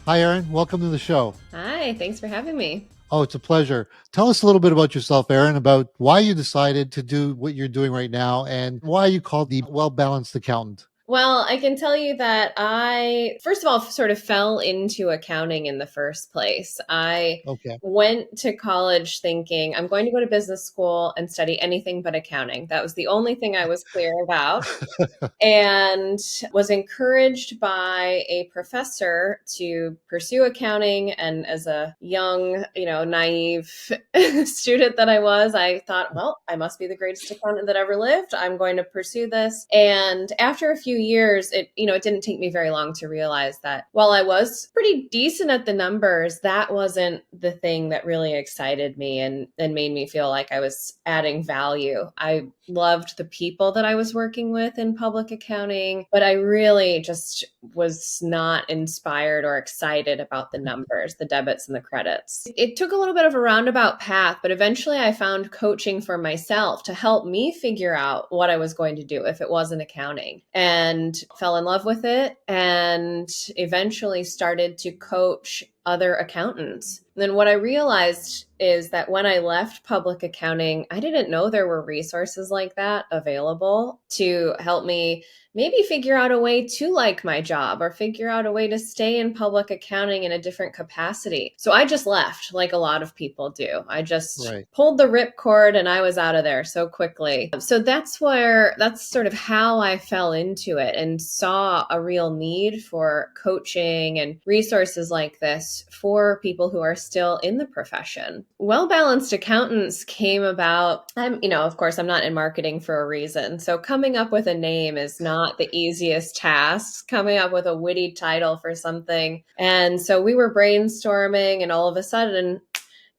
Hi, Erin. Welcome to the show. Hi, thanks for having me. Oh, it's a pleasure. Tell us a little bit about yourself, Erin, about why you decided to do what you're doing right now and why you called the well balanced accountant. Well, I can tell you that I, first of all, sort of fell into accounting in the first place. I Okay. went to college thinking I'm going to go to business school and study anything but accounting. That was the only thing I was clear about. And was encouraged by a professor to pursue accounting. And as a young, naive student that I was, I thought, well, I must be the greatest accountant that ever lived. I'm going to pursue this. And after a few years, it didn't take me very long to realize that while I was pretty decent at the numbers, that wasn't the thing that really excited me and made me feel like I was adding value. I loved the people that I was working with in public accounting, but I really just was not inspired or excited about the numbers, the debits and the credits. It took a little bit of a roundabout path, but eventually I found coaching for myself to help me figure out what I was going to do if it wasn't accounting, and fell in love with it and eventually started to coach other accountants. And then what I realized is that when I left public accounting, I didn't know there were resources like that available to help me maybe figure out a way to like my job or figure out a way to stay in public accounting in a different capacity. So I just left like a lot of people do. I just Right. pulled the ripcord and I was out of there so quickly. So that's sort of how I fell into it and saw a real need for coaching and resources like this for people who are still in the profession. Well balanced accountants came about. Of course, I'm not in marketing for a reason. So coming up with a name is not the easiest task, coming up with a witty title for something. And so we were brainstorming, and all of a sudden,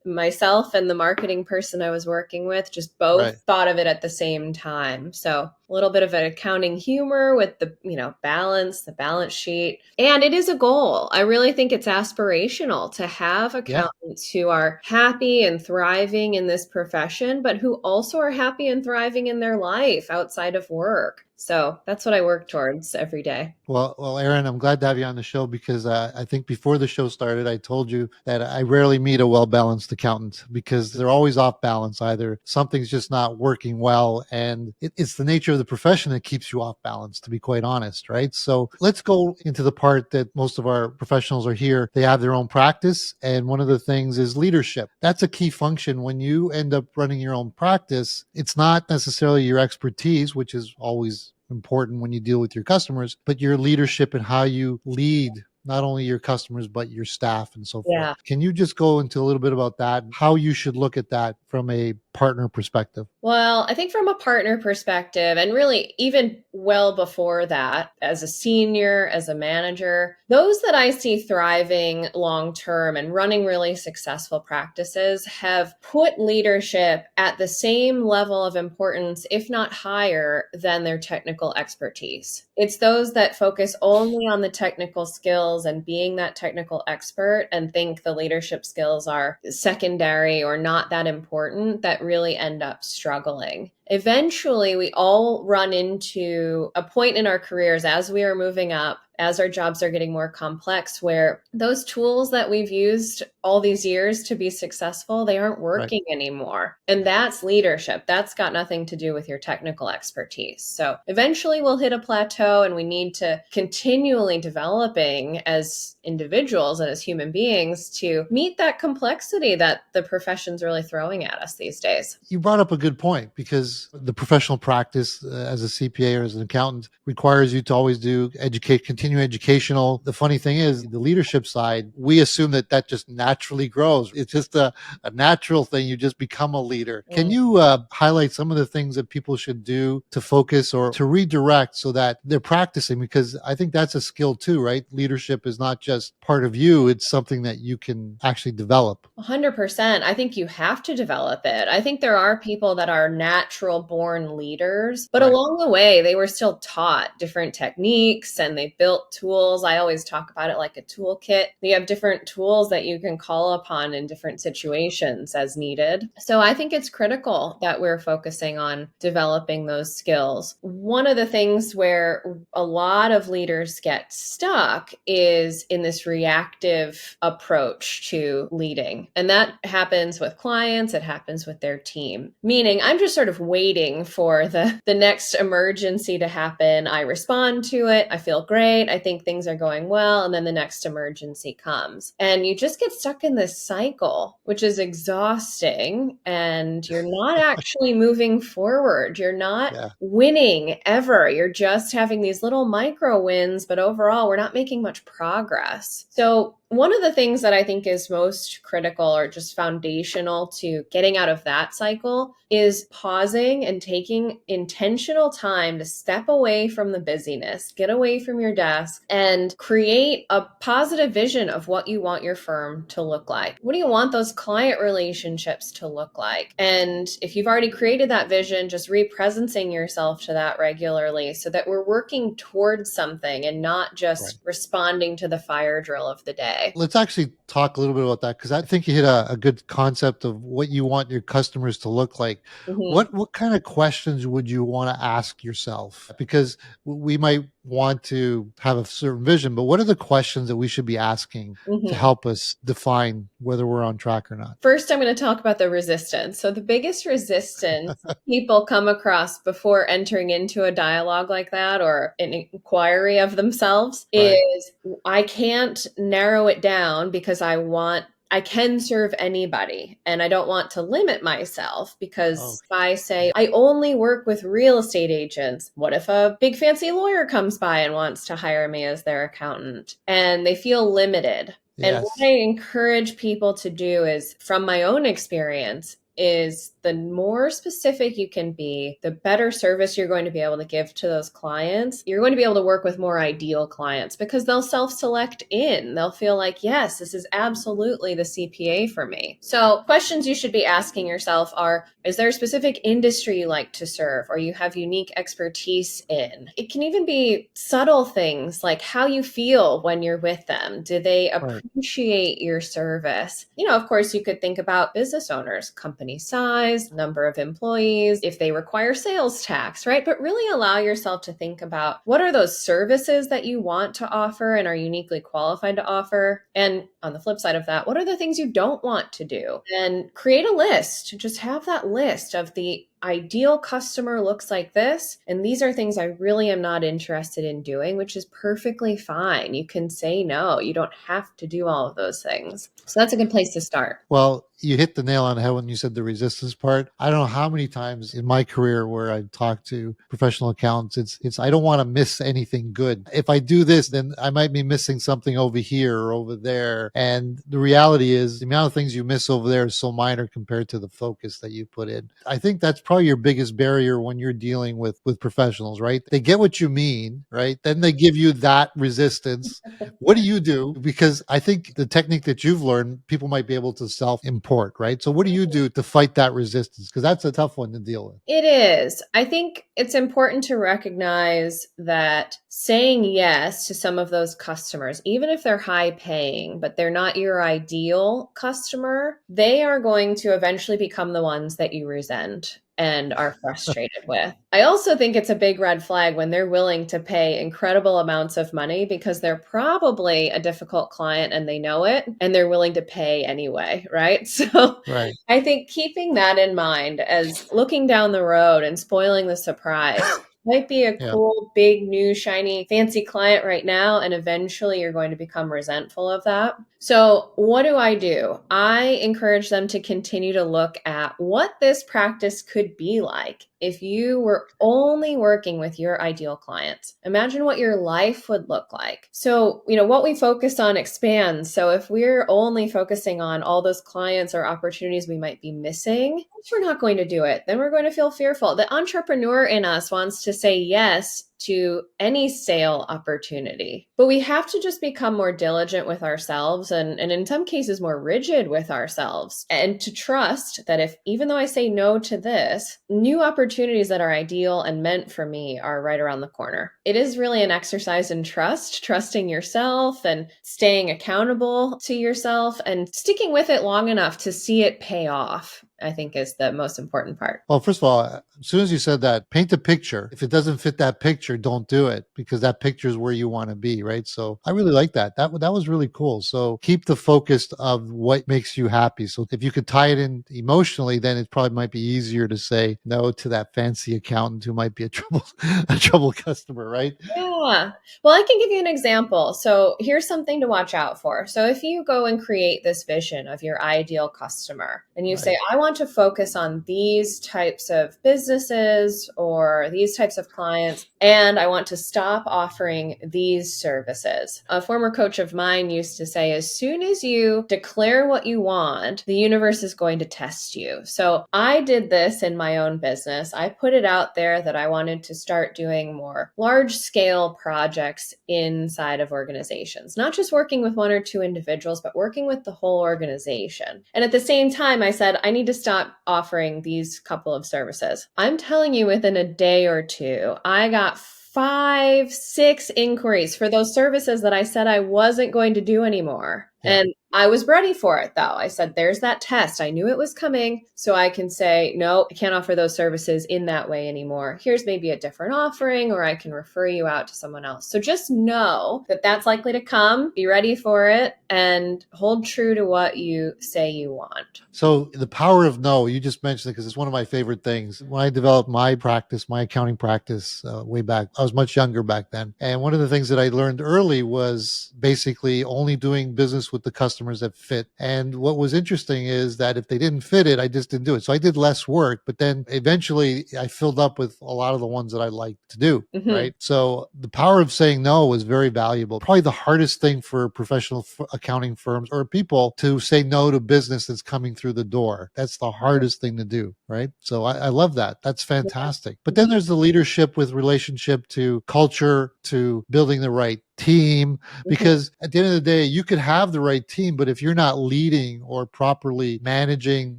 myself and the marketing person I was working with just both Right. thought of it at the same time. So a little bit of an accounting humor with the, the balance sheet. And it is a goal. I really think it's aspirational to have Yeah. accountants who are happy and thriving in this profession, but who also are happy and thriving in their life outside of work. So that's what I work towards every day. Well, Erin, I'm glad to have you on the show because I think before the show started, I told you that I rarely meet a well balanced accountant because they're always off balance. Either something's just not working well, and it's the nature of the profession that keeps you off balance, to be quite honest, right? So let's go into the part that most of our professionals are here. They have their own practice, and one of the things is leadership. That's a key function when you end up running your own practice. It's not necessarily your expertise, which is always important when you deal with your customers, but your leadership and how you lead not only your customers but your staff and so forth. Yeah. Can you just go into a little bit about that, how you should look at that from a partner perspective? Well, I think from a partner perspective, and really even well before that, as a senior, as a manager, those that I see thriving long term and running really successful practices have put leadership at the same level of importance, if not higher, than their technical expertise. It's those that focus only on the technical skills and being that technical expert and think the leadership skills are secondary or not that important that really end up struggling. Eventually, we all run into a point in our careers as we are moving up, as our jobs are getting more complex, where those tools that we've used all these years to be successful, they aren't Right. working anymore. And that's leadership. That's got nothing to do with your technical expertise. So eventually we'll hit a plateau and we need to continually developing as individuals and as human beings to meet that complexity that the profession's really throwing at us these days. You brought up a good point because the professional practice as a CPA or as an accountant requires you to always do continue educational. The funny thing is, the leadership side, we assume that that just naturally grows. It's just a natural thing. You just become a leader. Can Mm. you highlight some of the things that people should do to focus or to redirect so that they're practicing? Because I think that's a skill too, right? Leadership is not just part of you, it's something that you can actually develop. 100%. I think you have to develop it. I think there are people that are natural born leaders, but Right. along the way, they were still taught different techniques and they built tools. I always talk about it like a toolkit. You have different tools that you can can call upon in different situations as needed. So I think it's critical that we're focusing on developing those skills. One of the things where a lot of leaders get stuck is in this reactive approach to leading. And that happens with clients, it happens with their team. Meaning, I'm just sort of waiting for the next emergency to happen. I respond to it, I feel great, I think things are going well, and then the next emergency comes. And you just get stuck in this cycle, which is exhausting, and you're not actually moving forward. You're not winning ever. You're just having these little micro wins, but overall, we're not making much progress. So one of the things that I think is most critical or just foundational to getting out of that cycle is pausing and taking intentional time to step away from the busyness, get away from your desk, and create a positive vision of what you want your firm to look like. What do you want those client relationships to look like? And if you've already created that vision, just representing yourself to that regularly so that we're working towards something and not just responding to the fire drill of the day. Let's actually talk a little bit about that, because I think you hit a good concept of what you want your customers to look like. Mm-hmm. What kind of questions would you want to ask yourself? Because we might want to have a certain vision, but what are the questions that we should be asking to help us define whether we're on track or not? First, I'm going to talk about the resistance. So the biggest resistance people come across before entering into a dialogue like that or an inquiry of themselves is, I can't narrow it down because I can serve anybody and I don't want to limit myself, because if I say I only work with real estate agents, what if a big fancy lawyer comes by and wants to hire me as their accountant and they feel limited? And what I encourage people to do is, from my own experience, is the more specific you can be, the better service you're going to be able to give to those clients. You're going to be able to work with more ideal clients because they'll self-select in. They'll feel like, yes, this is absolutely the CPA for me. So questions you should be asking yourself are, is there a specific industry you like to serve or you have unique expertise in? It can even be subtle things like how you feel when you're with them. Do they appreciate your service? Of course, you could think about business owners, company size, number of employees, if they require sales tax, right? But really allow yourself to think about, what are those services that you want to offer and are uniquely qualified to offer? And on the flip side of that, what are the things you don't want to do? And create a list. Just have that list of the ideal customer looks like this, and these are things I really am not interested in doing, which is perfectly fine. You can say no. You don't have to do all of those things. So that's a good place to start. Well, you hit the nail on the head when you said the resistance part. I don't know how many times in my career where I talk to professional accountants, it's I don't want to miss anything good. If I do this, then I might be missing something over here or over there. And the reality is the amount of things you miss over there is so minor compared to the focus that you put in. I think that's probably your biggest barrier when you're dealing with professionals, right? They get what you mean, right? Then they give you that resistance. What do you do? Because I think the technique that you've learned, people might be able to self-import, right? So what do you do to fight that resistance? Because that's a tough one to deal with. It is. I think it's important to recognize that saying yes to some of those customers, even if they're high paying, but they're not your ideal customer, they are going to eventually become the ones that you resent and are frustrated with. I also think it's a big red flag when they're willing to pay incredible amounts of money because they're probably a difficult client and they know it, and they're willing to pay anyway, right? So I think keeping that in mind as looking down the road and spoiling the surprise might be a cool, big, new, shiny, fancy client right now, and eventually you're going to become resentful of that. So what do? I encourage them to continue to look at what this practice could be like if you were only working with your ideal clients. Imagine what your life would look like. So, what we focus on expands. So if we're only focusing on all those clients or opportunities we might be missing, we're not going to do it. Then we're going to feel fearful. The entrepreneur in us wants to say yes to any sale opportunity. But we have to just become more diligent with ourselves and in some cases more rigid with ourselves, and to trust that if, even though I say no to this, new opportunities that are ideal and meant for me are right around the corner. It is really an exercise in trust, trusting yourself and staying accountable to yourself and sticking with it long enough to see it pay off, I think, is the most important part. Well, first of all, as soon as you said that, paint a picture. If it doesn't fit that picture, don't do it, because that picture is where you want to be, right? So I really like that. That was really cool. So keep the focus of what makes you happy. So if you could tie it in emotionally, then it probably might be easier to say no to that fancy accountant who might be a trouble customer, right? Yeah. Well, I can give you an example. So here's something to watch out for. So if you go and create this vision of your ideal customer and you say, Right. I want to focus on these types of businesses or these types of clients, and I want to stop offering these services. A former coach of mine used to say, as soon as you declare what you want, the universe is going to test you. So I did this in my own business. I put it out there that I wanted to start doing more large scale projects inside of organizations, not just working with one or two individuals, but working with the whole organization. And at the same time, I said, I need to stop offering these couple of services. I'm telling you, within a day or two, I got 5, 6 inquiries for those services that I said I wasn't going to do anymore. Yeah. And I was ready for it, though. I said, there's that test. I knew it was coming. So I can say, no, I can't offer those services in that way anymore. Here's maybe a different offering, or I can refer you out to someone else. So just know that that's likely to come. Be ready for it and hold true to what you say you want. So the power of no, you just mentioned it because it's one of my favorite things. When I developed my practice, my accounting practice way back, I was much younger back then. And one of the things that I learned early was basically only doing business with the customers that fit. And what was interesting is that if they didn't fit it, I just didn't do it. So I did less work, but then eventually I filled up with a lot of the ones that I liked to do. Mhm. Right. So the power of saying no was very valuable. Probably the hardest thing for professional accounting firms or people to say no to business that's coming through the door. That's the hardest thing to do. Right. So I love that. That's fantastic. But then there's the leadership with relationship to culture, to building the right team, Mhm. because at the end of the day, you could have the right team, but if you're not leading or properly managing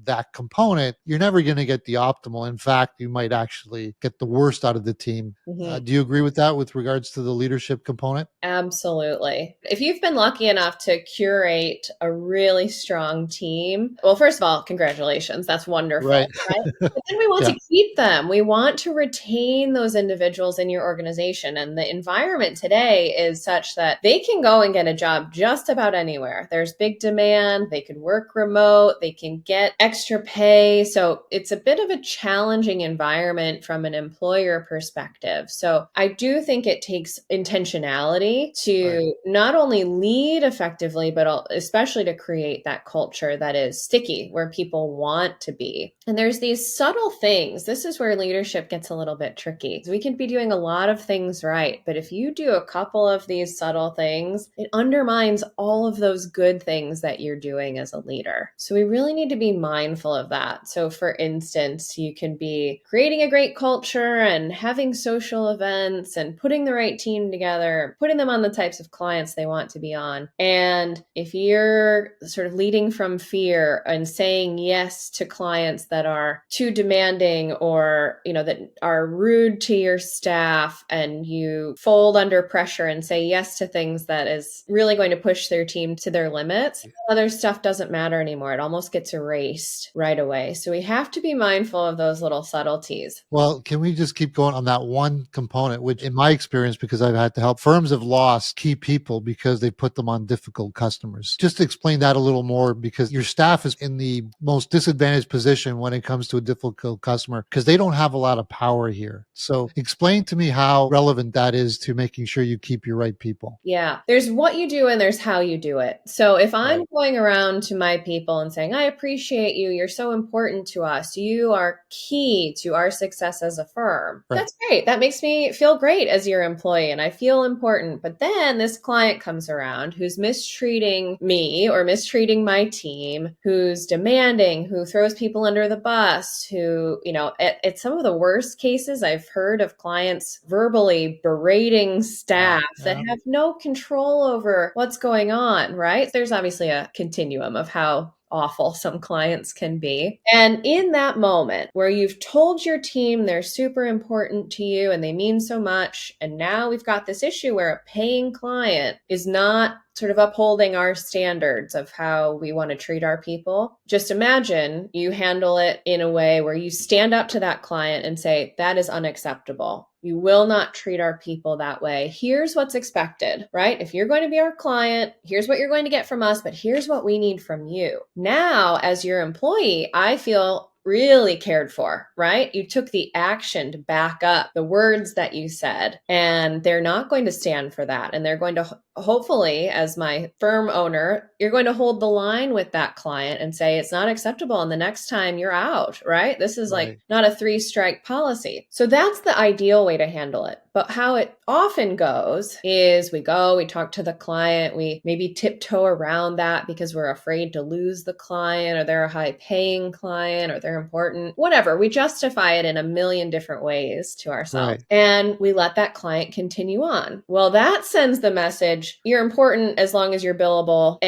that component, you're never going to get the optimal. In fact, you might actually get the worst out of the team. Mhm. Do you agree with that with regards to the leadership component? Absolutely. If you've been lucky enough to curate a really strong team, well, first of all, congratulations. That's Right. wonderful, right? But then we want Yeah. to keep them. We want to retain those individuals in your organization. And the environment today is such that they can go and get a job just about anywhere. There's big demand. They can work remote. They can get extra pay. So it's a bit of a challenging environment from an employer perspective. So I do think it takes intentionality Right. to not only lead effectively, but especially to create that culture that is sticky, where people want to be. And there's these subtle things. This is where leadership gets a little bit tricky. We can be doing a lot of things right, but if you do a couple of these subtle things, it undermines all of those good things that you're doing as a leader. So we really need to be mindful of that. So for instance, you can be creating a great culture and having social events and putting the right team together, putting them on the types of clients they want to be on. And if you're sort of leading from fear and saying yes to clients that are too demanding, or, that are rude to your staff, and you fold under pressure and say yes to things that is really going to push their team to their limits, other stuff doesn't matter anymore. It almost gets erased right away. So we have to be mindful of those little subtleties. Well, can we just keep going on that one component, which in my experience, because I've had to help, firms have lost key people because they put them on difficult customers. Just explain that a little more, because your staff is in the most disadvantaged position when it comes to a difficult customer because they don't have a lot of power here. So explain to me how relevant that is to making sure you keep your right right people. Yeah. There's what you do and there's how you do it. So if I'm Right. going around to my people and saying, I appreciate you, you're so important to us, you are key to our success as a firm. Right. That's great. That makes me feel great as your employee and I feel important. But then this client comes around who's mistreating me or mistreating my team, who's demanding, who throws people under the bus, who, at some of the worst cases I've heard of clients verbally berating staff Wow. that Yeah. have no control over what's going on, right? There's obviously a continuum of how awful some clients can be. And in that moment where you've told your team they're super important to you and they mean so much, and now we've got this issue where a paying client is not sort of upholding our standards of how we want to treat our people. Just imagine you handle it in a way where you stand up to that client and say, that is unacceptable. You will not treat our people that way. Here's what's expected, right? If you're going to be our client, here's what you're going to get from us, but here's what we need from you. Now, as your employee, I feel really cared for, right? You took the action to back up the words that you said, and they're not going to stand for that. And they're going to hopefully, as my firm owner, you're going to hold the line with that client and say, it's not acceptable. And the next time you're out, right? This is like Right. not a 3-strike policy. So that's the ideal way to handle it. But how it often goes is we talk to the client, we maybe tiptoe around that because we're afraid to lose the client or they're a high paying client or they're important, whatever. We justify it in a million different ways to ourselves. Right. And we let that client continue on. Well, that sends the message, you're important as long as you're billable,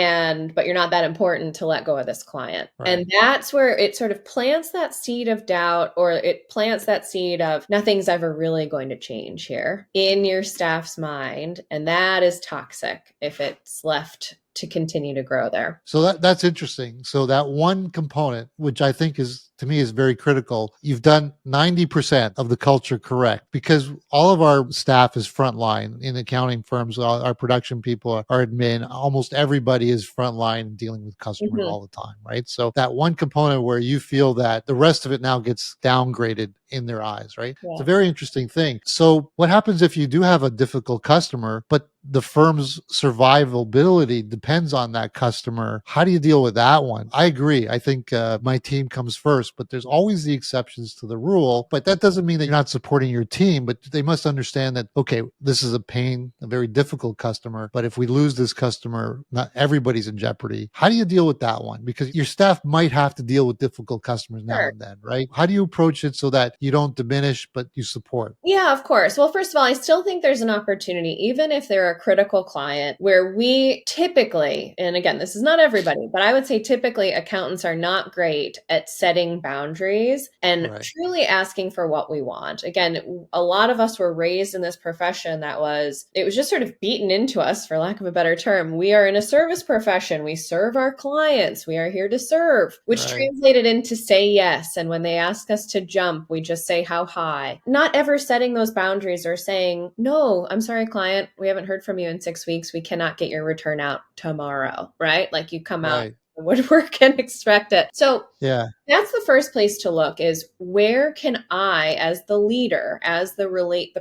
but you're not that important to let go of this client. Right. And that's where it sort of plants that seed of doubt, or it plants that seed of nothing's ever really going to change here in your staff's mind. And that is toxic if it's left to continue to grow there. So that's interesting. So that one component, which I think is, to me, is very critical, you've done 90% of the culture correct, because all of our staff is frontline in accounting firms. Our production people, our admin, almost everybody is frontline dealing with customers Mhm. all the time, right? So that one component where you feel that the rest of it now gets downgraded in their eyes, right? It's a Yeah. very interesting thing. So what happens if you do have a difficult customer, but the firm's survivability depends on that customer? How do you deal with that one? I agree. I think my team comes first, but there's always the exceptions to the rule. But that doesn't mean that you're not supporting your team, but they must understand that, okay, this is a pain, a very difficult customer. But if we lose this customer, not everybody's in jeopardy. How do you deal with that one? Because your staff might have to deal with difficult customers now Sure. and then, right? How do you approach it so that you don't diminish, but you support? Yeah, of course. Well, first of all, I still think there's an opportunity, even if they're a critical client, where we typically, and again, this is not everybody, but I would say typically accountants are not great at setting boundaries and Right. truly asking for what we want. Again, a lot of us were raised in this profession it was just sort of beaten into us, for lack of a better term. We are in a service profession. We serve our clients. We are here to serve, which Right. translated into say yes. And when they ask us to jump, we just say how high. Not ever setting those boundaries or saying, no, I'm sorry, client, we haven't heard from you in 6 weeks. We cannot get your return out tomorrow, right? Like you come out Right. the woodwork and expect it. So Yeah. that's the first place to look, is where can I, as the leader, as the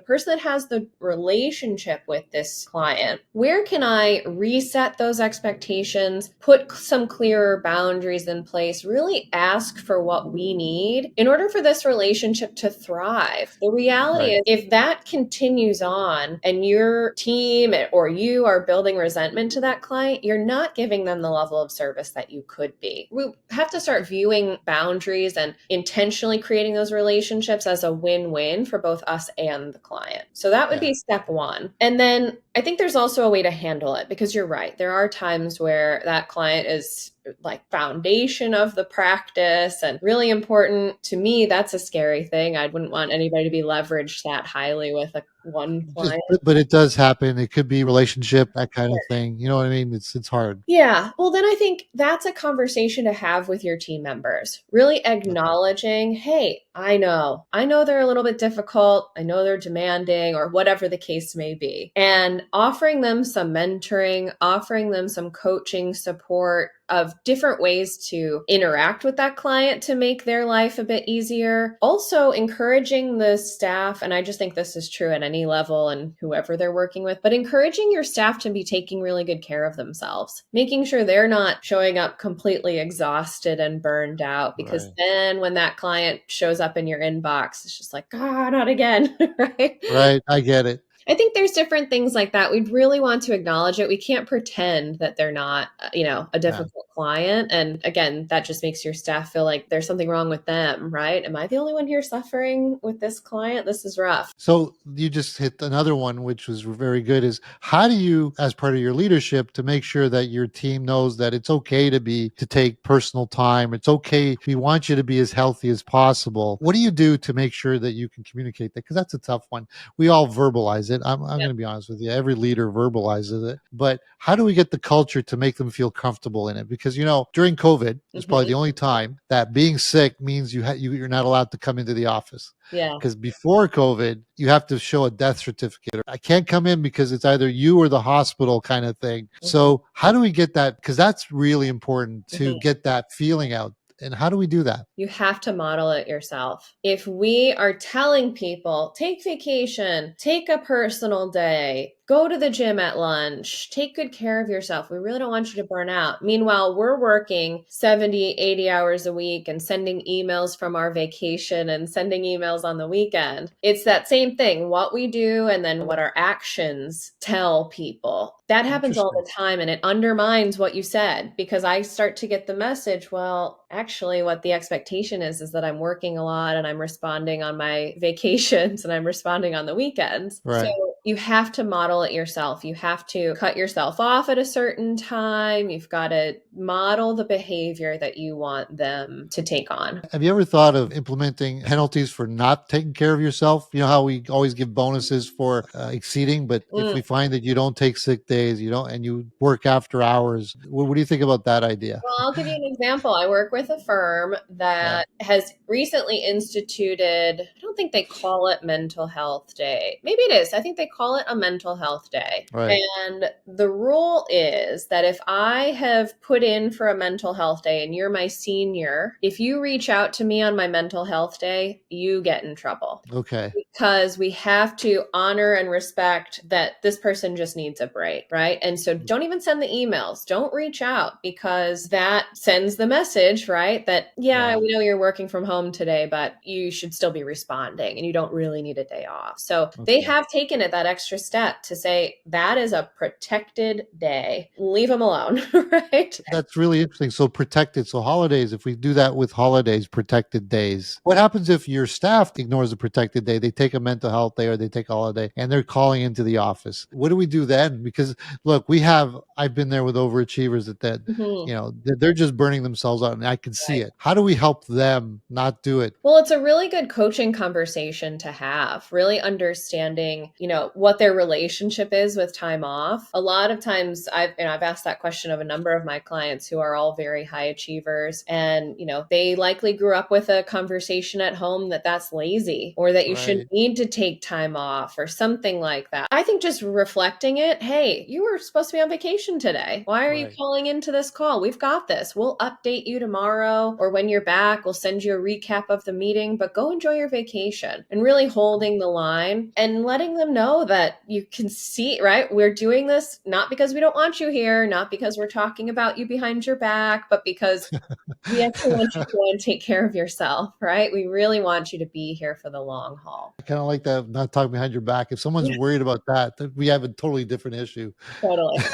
person that has the relationship with this client, where can I reset those expectations, put some clearer boundaries in place, really ask for what we need in order for this relationship to thrive. The reality Right. is, if that continues on and your team or you are building resentment to that client, you're not giving them the level of service that you could be. We have to start viewing boundaries and intentionally creating those relationships as a win-win for both us and the client. So that would Yeah. be step one. And then I think there's also a way to handle it, because you're right. There are times where that client is like foundation of the practice and really important to me. That's a scary thing. I wouldn't want anybody to be leveraged that highly with one Just, client. but it does happen. It could be relationship, that kind of thing. You know what I mean? It's hard. Yeah. Well, then I think that's a conversation to have with your team members, really Okay. acknowledging, hey, I know they're a little bit difficult. I know they're demanding, or whatever the case may be, and offering them some mentoring, offering them some coaching support, of different ways to interact with that client to make their life a bit easier. Also encouraging the staff, and I just think this is true at any level and whoever they're working with, but encouraging your staff to be taking really good care of themselves, making sure they're not showing up completely exhausted and burned out, because Right. then when that client shows up in your inbox, it's just like, ah, not again, right? Right. I get it. I think there's different things like that. We'd really want to acknowledge it. We can't pretend that they're not, a Yeah. difficult client. And again, that just makes your staff feel like there's something wrong with them, right? Am I the only one here suffering with this client? This is rough. So you just hit another one, which was very good, is how do you, as part of your leadership, to make sure that your team knows that it's okay to take personal time. It's okay. We want you to be as healthy as possible. What do you do to make sure that you can communicate that? Because that's a tough one. We all verbalize it. I'm going to be honest with you. Every leader verbalizes it. But how do we get the culture to make them feel comfortable in it? Because, during COVID, it's probably Mhm. the only time that being sick means you're not allowed to come into the office. Yeah. Because before COVID, you have to show a death certificate. I can't come in because it's either you or the hospital kind of thing. Mhm. So, how do we get that? Because that's really important to Mhm. get that feeling out. And how do we do that? You have to model it yourself. If we are telling people, take vacation, take a personal day, go to the gym at lunch, take good care of yourself, we really don't want you to burn out. Meanwhile, we're working 70, 80 hours a week and sending emails from our vacation and sending emails on the weekend. It's that same thing, what we do and then what our actions tell people. That happens all Interesting. the time, and it undermines what you said, because I start to get the message, well, actually what the expectation is that I'm working a lot and I'm responding on my vacations and I'm responding on the weekends. So Right. you have to model it yourself. You have to cut yourself off at a certain time. You've got to model the behavior that you want them to take on. Have you ever thought of implementing penalties for not taking care of yourself? You know how we always give bonuses for exceeding, but if Mm. we find that you don't take sick days, and you work after hours, what do you think about that idea? Well, I'll give you an example. I work with a firm Yeah. that has recently instituted, I don't think they call it mental health day. Maybe it is. I think they call it a mental health day. Right. And the rule is that if I have put in for a mental health day and you're my senior, if you reach out to me on my mental health day, you get in trouble, Okay. because we have to honor and respect that this person just needs a break, right? And so don't even send the emails. Don't reach out, because that sends the message, right? That, yeah, Yeah. we know you're working from home today, but you should still be responding and you don't really need a day off. So they Okay. have taken it that extra step to say that is a protected day. Leave them alone, right? That's really interesting. So protected. So holidays, if we do that with holidays, protected days, what happens if your staff ignores a protected day? They take a mental health day or they take a holiday and they're calling into the office. What do we do then? Because look, I've been there with overachievers that, Mhm. they're just burning themselves out and I can see Right. it. How do we help them not do it? Well, it's a really good coaching conversation to have, really understanding, what their relationship is with time off. A lot of times I've asked that question of a number of my clients who are all very high achievers, and, they likely grew up with a conversation at home that that's lazy, or that you should Right. need to take time off or something like that. I think just reflecting it, hey, you were supposed to be on vacation today. Why are you Right. calling into this call? We've got this. We'll update you tomorrow, or when you're back, we'll send you a recap of the meeting, but go enjoy your vacation, and really holding the line and letting them know that you can see, right? We're doing this not because we don't want you here, not because we're talking about you behind your back, but because we actually want you to go and take care of yourself, right? We really want you to be here for the long haul. I kind of like that, not talking behind your back. If someone's Yeah, worried about that, then we have a totally different issue. totally.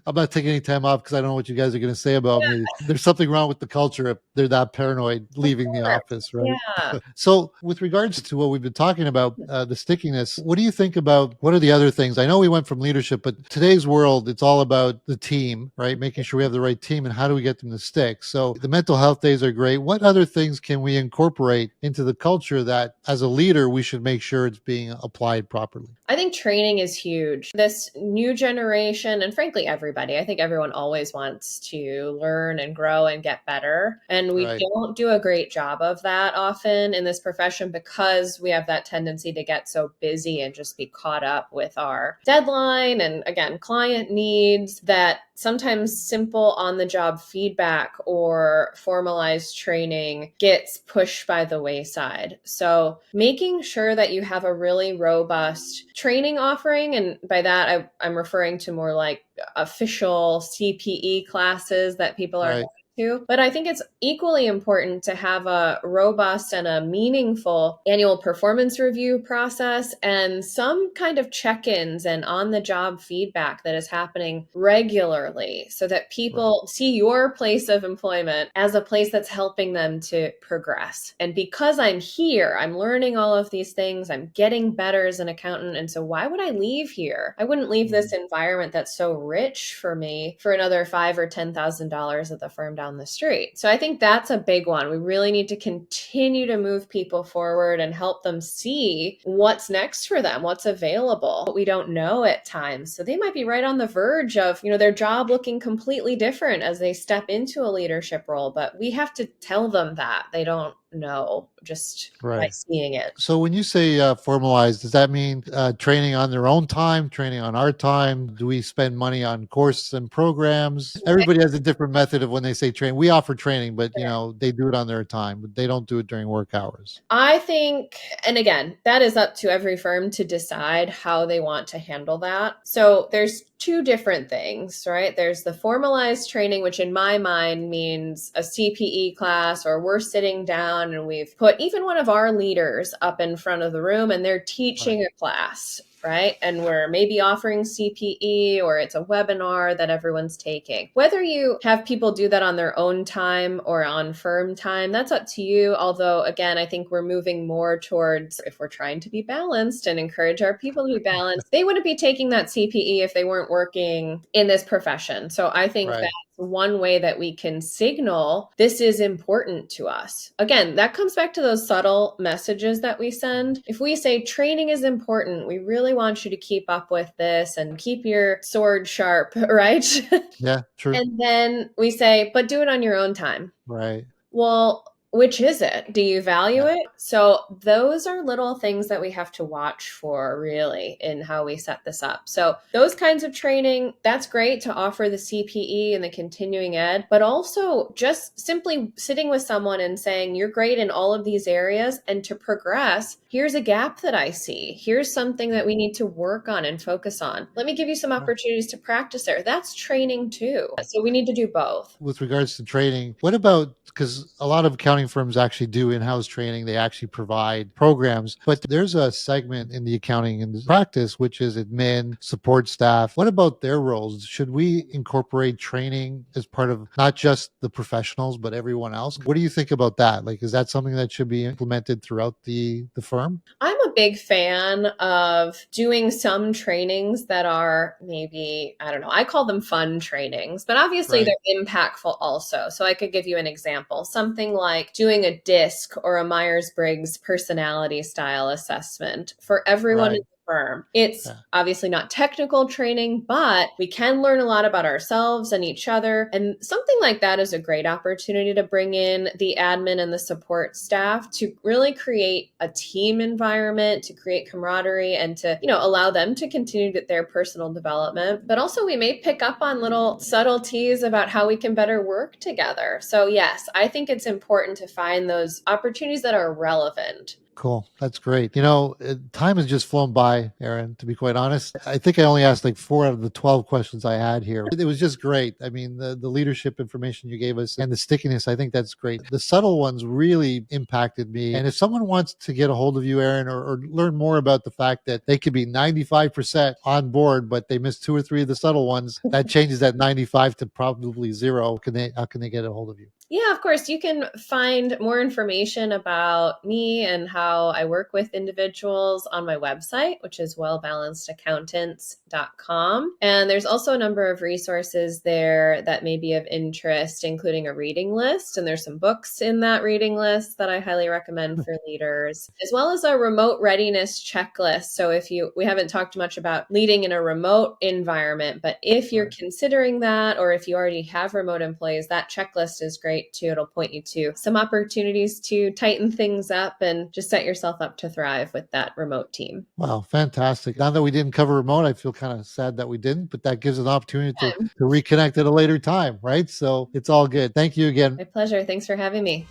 I'm not taking any time off because I don't know what you guys are going to say about me. There's something wrong with the culture if they're that paranoid Of leaving the course. office, right? Yeah. So, with regards to what we've been talking about, the stickiness, what do you think about what are the other things? I know we went from leadership, but today's world, it's all about the team, right? Making sure we have the right team and how do we get them to stick? So, the mental health days are great. What other things can we incorporate into the culture that as a leader, we should make sure it's being applied properly? I think training is huge. This new generation, and frankly, everybody, I think everyone always wants to learn and grow and get better. And we Right. don't do a great job of that often in this profession, because we have that tendency to get so busy and just be caught up with our deadline and, again, client needs. that sometimes simple on the job feedback or formalized training gets pushed by the wayside. So making sure that you have a really robust training offering, and by that I'm referring to more like official CPE classes that people are Right. going to. But I think it's equally important to have a robust and a meaningful annual performance review process and some kind of check-ins and on-the-job feedback that is happening regularly so that Right. people see your place of employment as a place that's helping them to progress. And because I'm here, I'm learning all of these things, I'm getting better as an accountant. And so why would I leave here? I wouldn't leave this environment that's so rich for me for another $5,000 or $10,000 at the firm down the street. So I think that's a big one. We really need to continue to move people forward and help them see what's next for them, what's available, what we don't know at times. So they might be right on the verge of, their job looking completely different as they step into a leadership role, but we have to tell them that they don't know just by Right. seeing it. So when you say formalized, does that mean training on their own time, training on our time? Do we spend money on courses and programs? Everybody has a different method of when they say train. We offer training, but they do it on their time, but they don't do it during work hours. I think, and again, that is up to every firm to decide how they want to handle that. So there's two different things, right? There's the formalized training, which in my mind means a CPE class, or we're sitting down and we've put even one of our leaders up in front of the room and they're teaching a class. Right? And we're maybe offering CPE, or it's a webinar that everyone's taking. Whether you have people do that on their own time or on firm time, that's up to you. Although, again, I think we're moving more towards, if we're trying to be balanced and encourage our people to be balanced, they wouldn't be taking that CPE if they weren't working in this profession. So I think Right. that one way that we can signal this is important to us. Again, that comes back to those subtle messages that we send. If we say training is important, we really want you to keep up with this and keep your sword sharp, right? Yeah, true. And then we say, but do it on your own time. Right. Well, which is it? Do you value Yeah. it? So those are little things that we have to watch for really in how we set this up. So those kinds of training, that's great to offer the CPE and the continuing ed, but also just simply sitting with someone and saying, you're great in all of these areas, and to progress, here's a gap that I see. Here's something that we need to work on and focus on. Let me give you some opportunities to practice there. That's training too. So we need to do both. With regards to training, what about, because a lot of accounting firms actually do in-house training, they actually provide programs, but there's a segment in the accounting and practice which is admin, support staff. What about their roles? Should we incorporate training as part of not just the professionals but everyone else? What do you think about that? Like, is that something that should be implemented throughout the firm? I'm a big fan of doing some trainings that are maybe, I don't know, I call them fun trainings, but obviously Right. they're impactful also. So I could give you an example, something like doing a DISC or a Myers-Briggs personality style assessment for everyone in Right. the firm. It's Yeah. obviously not technical training, but we can learn a lot about ourselves and each other. And something like that is a great opportunity to bring in the admin and the support staff to really create a team environment, to create camaraderie, and to, allow them to continue their personal development. But also we may pick up on little subtleties about how we can better work together. So yes, I think it's important to find those opportunities that are relevant. Cool. That's great. Time has just flown by, Erin, to be quite honest. I think I only asked like 4 out of the 12 questions I had here. It was just great. I mean, the leadership information you gave us and the stickiness, I think that's great. The subtle ones really impacted me. And if someone wants to get a hold of you, Erin, or learn more about the fact that they could be 95% on board, but they missed 2 or 3 of the subtle ones, that changes that 95 to probably 0. How can they get a hold of you? Yeah, of course. You can find more information about me and how I work with individuals on my website, which is wellbalancedAccountants.com. And there's also a number of resources there that may be of interest, including a reading list. And there's some books in that reading list that I highly recommend for leaders, as well as a remote readiness checklist. So we haven't talked much about leading in a remote environment, but if you're considering that, or if you already have remote employees, that checklist is great right to, it'll point you to some opportunities to tighten things up and just set yourself up to thrive with that remote team. Wow, fantastic. Now that we didn't cover remote, I feel kind of sad that we didn't, but that gives an opportunity to reconnect at a later time, right? So it's all good. Thank you again. My pleasure. Thanks for having me.